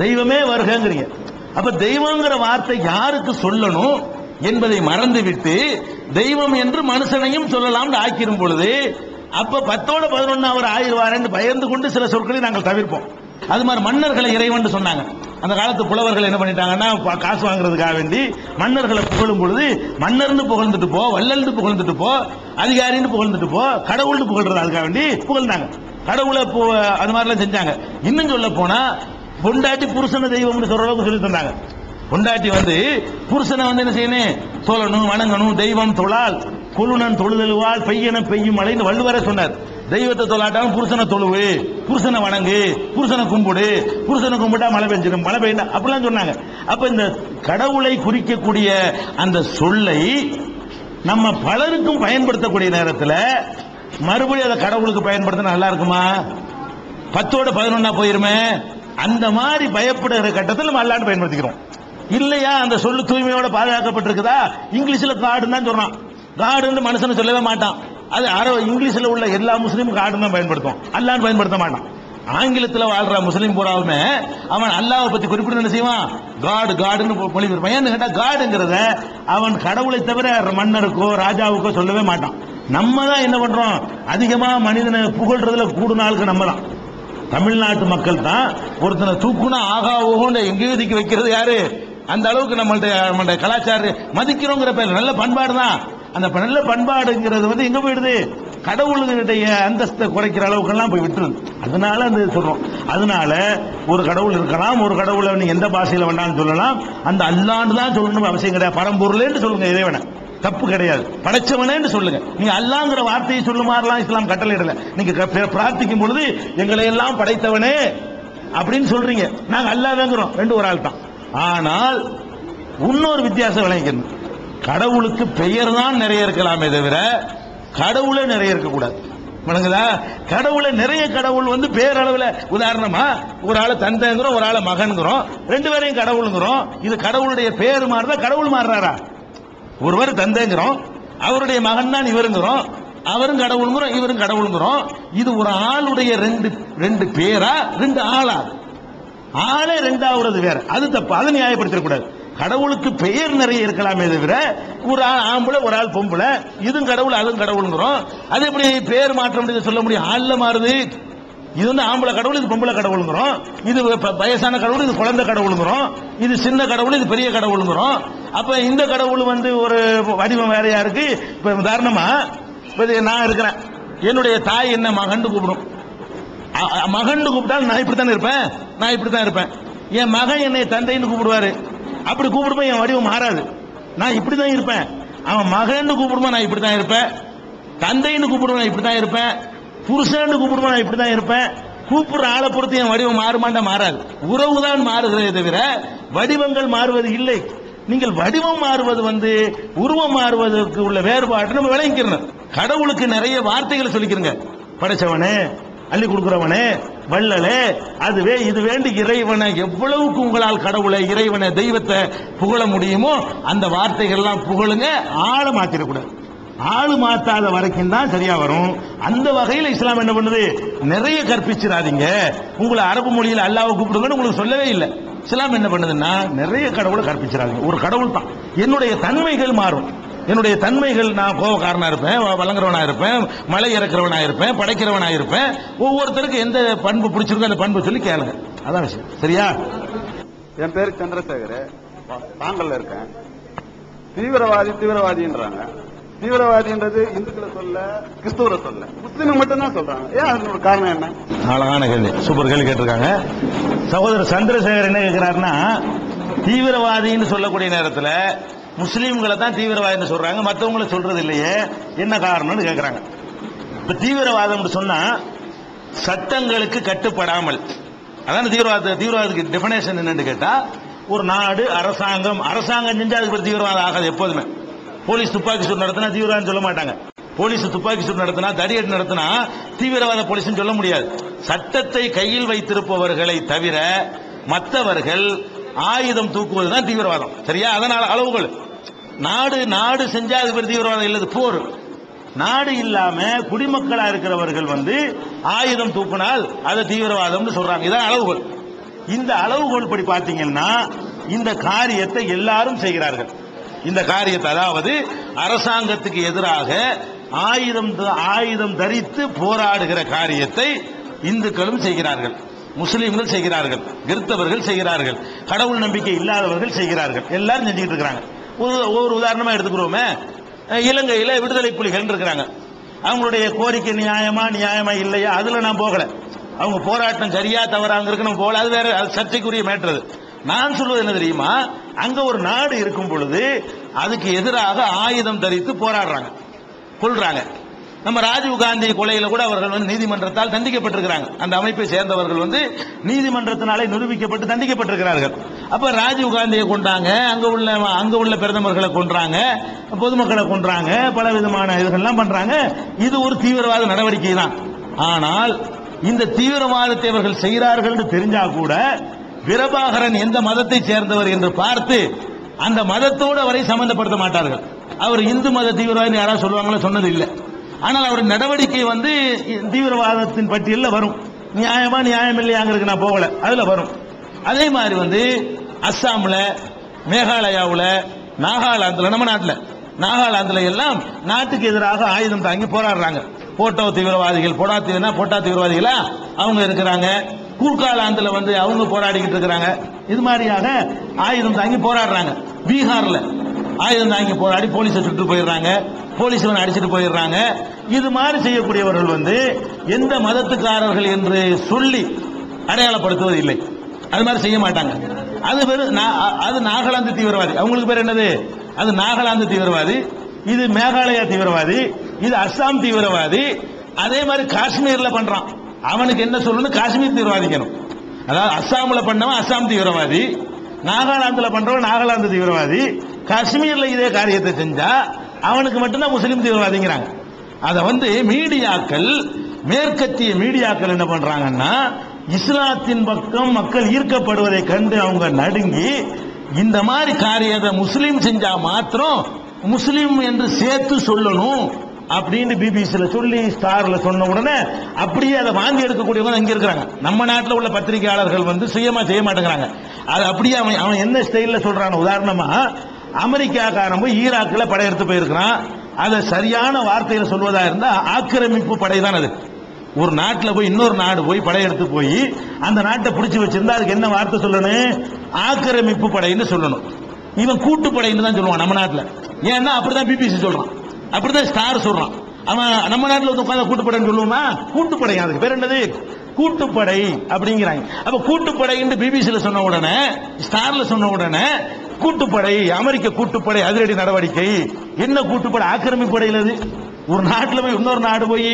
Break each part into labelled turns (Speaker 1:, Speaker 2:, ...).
Speaker 1: தெய்வமே வருகிறீங்க. அப்ப தெய்வங்கிற வார்த்தை யாருக்கு சொல்லணும் என்பதை மறந்துவிட்டு தெய்வம் என்று மனுஷனையும் சொல்லலாம்னு ஆக்கிரும் பொழுது அப்ப 10-11 அவர் ஆயிடுவார் பயந்து கொண்டு சில சொற்களை நாங்கள் தவிர்ப்போம். அது மாதிரி மன்னர்களை இறைவன் சொன்னாங்க. அந்த காலத்து புலவர்கள் என்ன பண்ணிட்டாங்கன்னா காசு வாங்குறதுக்காக வேண்டி மன்னர்களை புகழும் பொழுது மன்னர்னு புகழ்ந்துட்டு போ, வள்ளல்னு புகழ்ந்துட்டு போ, அதிகாரின்னு புகழ்ந்துட்டு போ, கடவுள்னு புகழ்றது அதுக்காக வேண்டி புகழ்ந்தாங்க. கடவுளை அது மாதிரிலாம் செஞ்சாங்க. இன்னும் சொல்ல போனா பொண்டாட்டி புருஷன தெய்வம்னு சொல்ற அளவுக்கு சொல்லி தந்தாங்க. பொண்டாட்டி புருஷனை என்ன செய்யணும், சொல்லணும், வணங்கணும். தெய்வம் தொழால் கொழுனன் தொழுதலுவால் பெய்யன பெய்யும் மழைன்னு வள்ளுவரே சொன்னார். தெய்வத்தை தொழாட்டாலும் புருஷனை தொழுவு, புருஷனை வணங்கு, புருஷனை கும்பிடு, புருஷனை கும்பிட்டா மழை பெஞ்சிடும், மழை பெய்ய அப்படிலாம் சொன்னாங்க. அப்ப இந்த கடவுளை குறிக்கக்கூடிய அந்த சொல்லை நம்ம பலருக்கும் பயன்படுத்தக்கூடிய நேரத்தில் மறுபடியும் அதை கடவுளுக்கு பயன்படுத்தினா நல்லா இருக்குமா? 10-11 போயிருமே. அந்த மாதிரி பயப்படுகிற கட்டத்தில் நம்ம அல்லான்னு பயன்படுத்திக்கிறோம் இல்லையா? அந்த சொல்லு தூய்மையோட பாதுகாக்கப்பட்டிருக்குதா? இங்கிலீஷ்ல காடுன்னு தான் சொல்றான். காடுன்னு மனுஷனை சொல்லவே மாட்டான். அது இங்கிலீஷ்ல உள்ள எல்லா முஸ்லீமும் காடுன்னு தான் பயன்படுத்தும், அல்லான்னு பயன்படுத்த மாட்டான். ஆங்கிலத்தில் வாழ்ற முஸ்லீம் பூராவுமே அவன் அல்லாவை பத்தி குறிப்பிட்டு என்ன செய்வான், காடு காடுன்னு மொழிபெயர்ப்பான். ஏன்னு கேட்டா காடுங்கிறத அவன் கடவுளை தவிர மன்னருக்கோ ராஜாவுக்கோ சொல்லவே மாட்டான். நம்ம தான் என்ன பண்றோம், அதிகமா மனிதனை புகழ்றதுல கூடுனாளுக்கு நம்ம தான். தமிழ்நாட்டு மக்கள் தான் ஒருத்தனை தூக்குனா ஆகா ஓகோன்னு எங்கேயோ தூக்கி வைக்கிறது யாரு? அந்த அளவுக்கு நம்மள்ட்ட கலாச்சாரம் மதிக்கிறோங்கிற பேர் நல்ல பண்பாடு தான். அந்த நல்ல பண்பாடுங்கிறது எங்க போயிடுது, கடவுளுடைய அந்தஸ்தை குறைக்கிற அளவுக்கு எல்லாம் போய் விட்டுருது. அதனால அந்த சொல்றோம். அதனால ஒரு கடவுள் இருக்கலாம், ஒரு கடவுளை நீங்க எந்த பாஷையில வேண்டாம்னு சொல்லலாம். அந்த அல்லான்னு தான் சொல்லணும் அவசியம் கிடையாது. பரம்பொருளேன்னு சொல்லுங்க இறைவனை, தப்பு கிடையாது. படைச்சவனேன்னு சொல்லுங்க. நீங்க அல்லாங்கிற வார்த்தையை சொல்லுமாறலாம் இஸ்லாம் கட்டளையிடல. நீங்க பிரார்த்திக்கும் பொழுது எங்களை எல்லாம் படைத்தவனே அப்படின்னு சொல்றீங்க, நாங்க அல்லாஹ்ங்கிறோம், ரெண்டு ஒரு ஆள் தான். ஆனால் இன்னொரு வித்தியாசம் விளங்கிக்கணும். கடவுளுக்கு பெயர் தான் நிறைய இருக்கலாமே தவிர கடவுளே நிறைய இருக்கக்கூடாது. கடவுளை நிறைய கடவுள் பேரளவுல உதாரணமா ஒரு ஆளை தந்தைங்கிறோம், ஒரு ஆளை மகன்கிறோம், ரெண்டு பேரையும் கடவுளுங்கிறோம். இது கடவுளுடைய பேர் மாறுதா, கடவுள் மாறுறாரா? ஒருவர் தந்தைங்கிறோம், அவருடைய மகன் தான் இவருங்கிறோம், அவரும் கடவுளுங்கிறோம், இவரும் கடவுளுங்கிறோம். இது ஒரு ஆளுடைய ரெண்டு பேரா, ரெண்டு ஆளா? ஆளே ரெண்டாவது வேற, அது தப்பு. அதை நியாயப்படுத்தக்கூடாது. கடவுளுக்கு பெயர் நிறைய இருக்கலாமே தவிர ஒரு ஆள் ஆம்பளை ஒரு ஆள் பொம்பளை, இதுவும் கடவுள் அதுவும் கடவுளுங்கிறோம். அது எப்படி பேர் மாற்றம் சொல்ல முடியும்? ஆள்ல மாறுது. இது ஆம்பளை கடவுள், இது பொம்பளை கடவுளுங்கிறோம். இது வயசான கடவுள், இது குழந்தை கடவுளுங்கிறோம். இது சின்ன கடவுள், இது பெரிய கடவுளுங்கிறோம். அப்ப இந்த கடவுள் ஒரு வடிவம் வேறையா இருக்கு. இப்ப உதாரணமா நான் இருக்கிறேன், என்னுடைய தாய் என்ன மகன் கூப்பிடும். மகன் கூப்பிட்டாலும் நான் இப்படித்தான் இருப்பேன், நான் இப்படித்தான் இருப்பேன். என் மகன் என்னை தந்தைன்னு கூப்பிடுவாரு, அப்படி கூப்பிடும்போது என் வடிவம் மாறாது, நான் இப்படிதான் இருப்பேன். அவன் மகன் கூப்பிடும்போது நான் இப்படித்தான் இருப்பேன், தந்தைன்னு கூப்பிடுவோம் நான் இப்படித்தான் இருப்பேன், புருஷன் கூப்பிடுவோம் நான் இப்படித்தான் இருப்பேன். கூப்பிடுற ஆளை பொறுத்து என் வடிவம் மாறுமாண்டா மாறாது. உறவு தான் மாறுகிறதே தவிர வடிவங்கள் மாறுவது இல்லை. நீங்கள் வடிவம் மாறுவது உருவம் மாறுவதற்கு உள்ள வேறுபாடு நம்ம விளங்கிக்கிறோம். கடவுளுக்கு நிறைய வார்த்தைகளை சொல்லிக்கிறங்க. படைச்சவனே, அள்ளி கொடுக்கிறவனே, வள்ளலே, அதுவே இது வேண்டி இறைவனை எவ்வளவுக்கு உங்களால் கடவுளை இறைவனை தெய்வத்தை புகழ முடியுமோ அந்த வார்த்தைகள் எல்லாம் புகழுங்க. ஆளை மாத்திரக்கூடாது. ஆளு மாத்தாத வரைக்கும் தான் சரியா வரும். அந்த வகையில் இஸ்லாம் என்ன பண்ணுது, நிறைய கற்பிச்சிடாதீங்க. உங்களை அரபு மொழியில் அல்லாஹ்வை கூப்பிடுங்கன்னு உங்களுக்கு சொல்லவே இல்லை. இஸ்லாம் என்ன பண்ணுதுன்னா நிறைய கடவுளை கற்பிச்சிடாதீங்க. ஒரு கடவுள் தான். என்னுடைய தன்மைகள் மாறும். என்னுடைய தன்மைகள், நான் கோபக்காரனா இருப்பேன், வழங்குறவனா இருப்பேன், மலை இறக்குறவனா இருப்பேன், படைக்கிறவனா இருப்பேன். ஒவ்வொருத்தருக்கு எந்த பண்பு பிடிச்சிருக்கோ அந்த பண்பு சொல்லி கேளுங்க. அதான் விஷயம். சரியா?
Speaker 2: என் பேரு சந்திரசேகர், தாங்கல்ல இருக்கேன். தீவிரவாதின்றாங்க. தீவிரவாதின்றது இந்துக்களை சொல்ல, கிறிஸ்துவரை சொல்ல, முஸ்லீம் மட்டும் தான் சொல்றாங்க. ஏன் அதனோட காரணம் என்ன?
Speaker 1: அழகான கேள்வி, சூப்பர் கேள்வி கேட்டிருக்காங்க. சகோதரர் சந்திரசேகர் என்ன கேட்கிறாருன்னா, தீவிரவாதின்னு சொல்லக்கூடிய நேரத்தில் முஸ்லீம்களை தான் தீவிரவாதின்னு சொல்றாங்க, மற்றவங்களை சொல்றது இல்லையே, என்ன காரணம்னு கேட்கிறாங்க. இப்ப தீவிரவாதம் சொன்னா சட்டங்களுக்கு கட்டுப்படாமல், அதான் தீவிரவாதத்துக்கு டெபினேஷன் என்னன்னு கேட்டா, ஒரு நாடு அரசாங்கம் செஞ்சா அதுக்கு தீவிரவாதம் ஆகாது. எப்போதுமே போலீஸ் துப்பாக்கி சூடு நடத்தினா தீவிரவாதம் சொல்ல மாட்டாங்க. போலீஸ் துப்பாக்கி சூடு நடத்தினா, தடியடி நடத்தினா தீவிரவாத போலீஸ் சொல்ல முடியாது. சட்டத்தை கையில் வைத்திருப்பவர்களை தவிர மற்றவர்கள் ஆயுதம் தூக்குவதுதான் தீவிரவாதம். சரியா? அதனால அளவுகள் நாடு செஞ்சா அது பேர் தீவிரவாதம் இல்லது, போர். நாடு இல்லாம குடிமக்களா இருக்கிறவர்கள் ஆயுதம் தூக்கினால் அதை தீவிரவாதம் சொல்றாங்க. இதான் அளவுகள். இந்த அளவுகோல் படி பார்த்தீங்கன்னா இந்த காரியத்தை எல்லாரும் செய்கிறார்கள். இந்த காரியத்தை, அதாவது அரசாங்கத்துக்கு எதிராக ஆயுதம் தரித்து போராடுகிற காரியத்தை இந்துக்களும் செய்கிறார்கள், முஸ்லிம்கள் செய்கிறார்கள், கிறிஸ்தவர்கள் செய்கிறார்கள், கடவுள் நம்பிக்கை இல்லாதவர்கள் செய்கிறார்கள். எல்லாரும் செஞ்சுக்கிட்டு இருக்கிறாங்க. ஒரு உதாரணமா எடுத்துக்கிறோமே, இலங்கையில விடுதலை புலிகள் இருக்கிறாங்க. அவங்களுடைய கோரிக்கை நியாயமா இல்லையா அதுல நான் போகல. அவங்க போராட்டம் சரியா தவறாங்க இருக்கணும் போல, அது வேற, அது சர்ச்சைக்குரிய மேட்டர். நான் சொல்வது என்ன தெரியுமா, அங்க ஒரு நாடு இருக்கும் பொழுது அதுக்கு எதிராக ஆயுதம் தரித்து போராடுறாங்க, கொள்றாங்க. நம்ம ராஜீவ் காந்தி கொலையில கூட அவர்கள் வந்து நீதிமன்றத்தால் தண்டிக்கப்பட்டிருக்கிறாங்க. அந்த அமைப்பை சேர்ந்தவர்கள் வந்து நீதிமன்றத்தினாலே நிரூபிக்கப்பட்டு தண்டிக்கப்பட்டிருக்கிறார்கள். அப்ப ராஜீவ் காந்தியை கொண்டாங்க, அங்க உள்ள பிரதமர்களை கொன்றாங்க, பொதுமக்களை கொன்றாங்க, பல விதமான இதுகள்லாம் பண்றாங்க. இது ஒரு தீவிரவாத நடவடிக்கை தான். ஆனால் இந்த தீவிரவாதத்தை அவர்கள் செய்கிறார்கள் என்று தெரிஞ்சா கூட பிரபாகரன் எந்த மதத்தை சேர்ந்தவர் என்று பார்த்து அந்த மதத்தோடு அவரை சம்பந்தப்படுத்த மாட்டார்கள். அவர் இந்து மத தீவிரவாதி யாராவது சொல்லுவாங்களோ, சொன்னது இல்லை. ஆனால் அவர் நடவடிக்கை வந்து தீவிரவாதத்தின் பட்டியலில் வரும். நியாயம் இல்லையாங்கிறதுக்கு நான் போகல, அதுல வரும். அதே மாதிரி வந்து அஸ்ஸாம்ல, மேகாலயாவில், நாகாலாந்துல, நம்ம நாட்டில் நாகாலாந்துல எல்லாம் நாட்டுக்கு எதிராக ஆயுதம் தாங்கி போராடுறாங்க. போட்டா தீவிரவாதிகளா அவங்க இருக்கிறாங்க. கூர்காலாந்துல வந்து அவங்க போராடிக்கிட்டு இருக்கிறாங்க. இது மாதிரியாக ஆயுதம் தாங்கி போராடுறாங்க. பீகார்ல ஆயுதம் தாங்கி போராடி போலீஸை சுட்டு போயிடுறாங்க, போலீஸ் அடிச்சுட்டு போயிடுறாங்க. இது மாதிரி செய்யக்கூடியவர்கள் வந்து எந்த மதத்துக்காரர்கள் என்று சொல்லி அடையாளப்படுத்துவது இல்லை. அது மாதிரி செய்ய மாட்டாங்க. அது நாகாலாந்து தீவிரவாதி. அவங்களுக்கு பேர் என்னது? அது நாகாலாந்து தீவிரவாதி, இது மேகாலயா தீவிரவாதி, இது அஸ்ஸாம் தீவிரவாதி. அதே மாதிரி காஷ்மீர்ல பண்றான், அவனுக்கு என்ன சொல்லணும்? காஷ்மீர் தீவிரவாதிக்கணும். அதாவது அஸ்ஸாம்ல பண்ணவன் அஸ்ஸாம் தீவிரவாதி, நாகாலாந்துல பண்றவன் நாகாலாந்து தீவிரவாதி, காஷ்மீர்ல இதே காரியத்தை செஞ்சா அவனுக்கு மட்டும்தான் முஸ்லிம் தீவிரவாதிங்கிறாங்க. அத வந்து மீடியாக்கள், மேற்கத்திய மீடியாக்கள் என்ன பண்றாங்கன்னா, இஸ்லாத்தின் பக்கம் மக்கள் ஈர்க்கப்படுவதை கண்டு அவங்க நடுங்கி இந்த மாதிரி காரியத்தை முஸ்லீம் செஞ்சா மாத்திரம் முஸ்லீம் என்று சேர்த்து சொல்லணும் அப்படின்னு பிபிசில சொல்லி ஸ்டார்ல சொன்ன உடனே அப்படியே அதை வாங்கி எடுக்கக்கூடியவங்க இங்க இருக்கிறாங்க. நம்ம நாட்டில் உள்ள பத்திரிகையாளர்கள் வந்து சுயமா செய்ய மாட்டேங்கிறாங்க. அது அப்படியே அவன் என்ன ஸ்டைல்ல சொல்றான். உதாரணமா, அமெரிக்காக்காரன் போய் ஈராக்கில் படையெடுத்து போயிருக்கிறான். அதை சரியான வார்த்தையில சொல்வதா இருந்தா ஆக்கிரமிப்பு படை தான் அது. ஒரு நாட்டில் போய் இன்னொரு நாடு போய் படையெடுத்து போய் அந்த நாட்டை பிடிச்சி வச்சிருந்தா அதுக்கு என்ன வார்த்தை சொல்லணும்? ஆக்கிரமிப்பு படைன்னு சொல்லணும். இவன் கூட்டுப்படைன்னு தான் சொல்லுவான் நம்ம நாட்டில். ஏன்னா அப்படிதான் பிபிசி சொல்றான், அப்படிதான் ஸ்டார் சொல்றான். அவன் நம்ம நாட்டில் வந்து உட்காந்து கூட்டுப்படைன்னு சொல்லுவோமா? கூட்டுப்படை. அதுக்கு பேர் என்னது? கூட்டுப்படை அப்படிங்கிறாங்க. அப்ப கூட்டுப்படை பிபிசியில் சொன்ன உடனே, ஸ்டார்ல சொன்ன உடனே கூட்டுப்படை, அமெரிக்க கூட்டுப்படை அதிரடி நடவடிக்கை. என்ன கூட்டுப்படை? ஆக்கிரமிப்பு படையில். அது ஒரு நாட்டில் போய் இன்னொரு நாடு போய்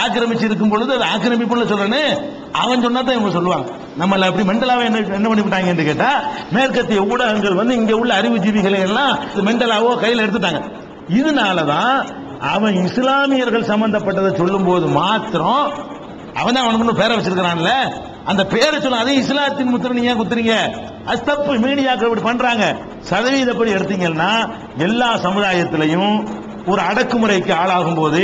Speaker 1: ஆக்கிரமிச்சு இருக்கும் பொழுது அது ஆக்கிரமிப்புல சொல்லணும். அவன் சொன்னதான் இவங்க சொல்லுவாங்க. நம்மள அப்படி மெண்டலாவே என்ன பண்ணிவிட்டாங்க என்று கேட்டா, மேற்கத்திய ஊடகங்கள் வந்து இங்க உள்ள அறிவுஜீவிகளை எல்லாம் மெண்டலாவோ கையில் எடுத்துட்டாங்க. இதனாலதான் அவன் இஸ்லாமியர்கள் சம்பந்தப்பட்டதை சொல்லும் போது மாத்திரம் அவன் தான் அவனுக்கு பேரை வச்சிருக்கிறான்ல, அந்த பேரை சொல்ல அதே இஸ்லாத்தின் முத்திரை நீங்க குத்துறீங்க. அது தப்பு. மீடியாக்கள் இப்படி பண்றாங்க. சதவீதப்படி எடுத்தீங்கன்னா எல்லா சமுதாயத்திலையும் ஒரு அடக்குமுறைக்கு ஆளாகும் போது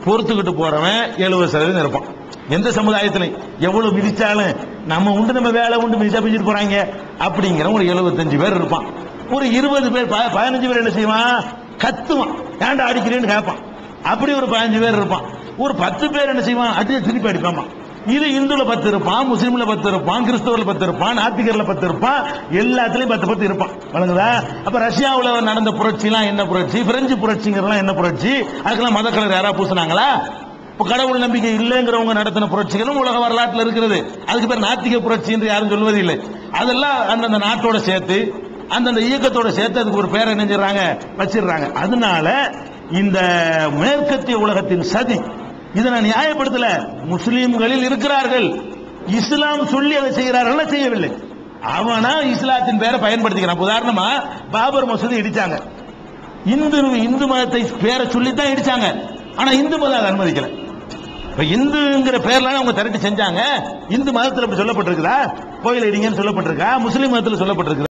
Speaker 1: பொறுத்துக்கிட்டு போறவன் 70% இருப்பான். எந்த சமுதாயத்திலையும் எவ்வளவு மிதிச்சாலும் நம்ம உண்டு, நம்ம வேலை உண்டு, மிதிச்சா பிடிச்சிட்டு போறாங்க அப்படிங்கிற ஒரு 75 பேர் இருப்பான். ஒரு 20 பேர் 15 பேர் என்ன செய்வான்? கத்துவான், ஏன்டா அடிக்கிறேன்னு கேட்பான். அப்படி ஒரு 15 பேர் இருப்பான். ஒரு 10 பேர் என்ன செய்வான்? அடிச்சு திருப்பி அடிப்பான். இது இந்துல 10 இருப்பான், முஸ்லீம்ல 10 இருப்பான், கிறிஸ்தவர்ல 10 இருப்பான், நாத்திகர்ல 10 இருப்பான், எல்லாத்துலயும் 10 இருப்பான். வழங்குதா? அப்ப ரஷ்யாவில் நடந்த புரட்சிலாம் என்ன புரட்சி? பிரெஞ்சு புரட்சிங்கிறலாம் என்ன புரட்சி? அதுக்கெல்லாம் மத கலர் யாரா பூசினாங்களா? இப்ப கடவுள் நம்பிக்கை இல்லைங்கிறவங்க நடத்தின புரட்சிகளும் உலக வரலாற்றில் இருக்கிறது. அதுக்கு பேர் நாத்திக புரட்சி என்று யாரும் சொல்வதில்லை. அதெல்லாம் அந்தந்த நாட்டோட சேர்த்து, அந்தந்த இயக்கத்தோட சேர்த்து அதுக்கு ஒரு பேரை நினைஞ்சிடறாங்க, வச்சிடுறாங்க. அதனால இந்த மேற்கத்திய உலகத்தின் சதி இதை நான் நியாயப்படுத்தல. முஸ்லீம்களில் இருக்கிறார்கள், இஸ்லாம் சொல்லி அதை செய்கிறார்கள், செய்யவில்லை. அவனா இஸ்லாத்தின் பேரை பயன்படுத்திக்கிறான். உதாரணமா, பாபர் மசூதி இடிச்சாங்க, இந்து மதத்தை பேரை சொல்லித்தான் இடிச்சாங்க. ஆனா இந்து மதம் அதை அனுமதிக்கல. இந்துங்கிற பேர்ல அவங்க திரட்டி செஞ்சாங்க. இந்து மதத்தில் அப்படி சொல்லப்பட்டிருக்குதா? கோயில் இடிங்கன்னு சொல்லப்பட்டிருக்கா? முஸ்லீம் மதத்தில் சொல்லப்பட்டிருக்கு.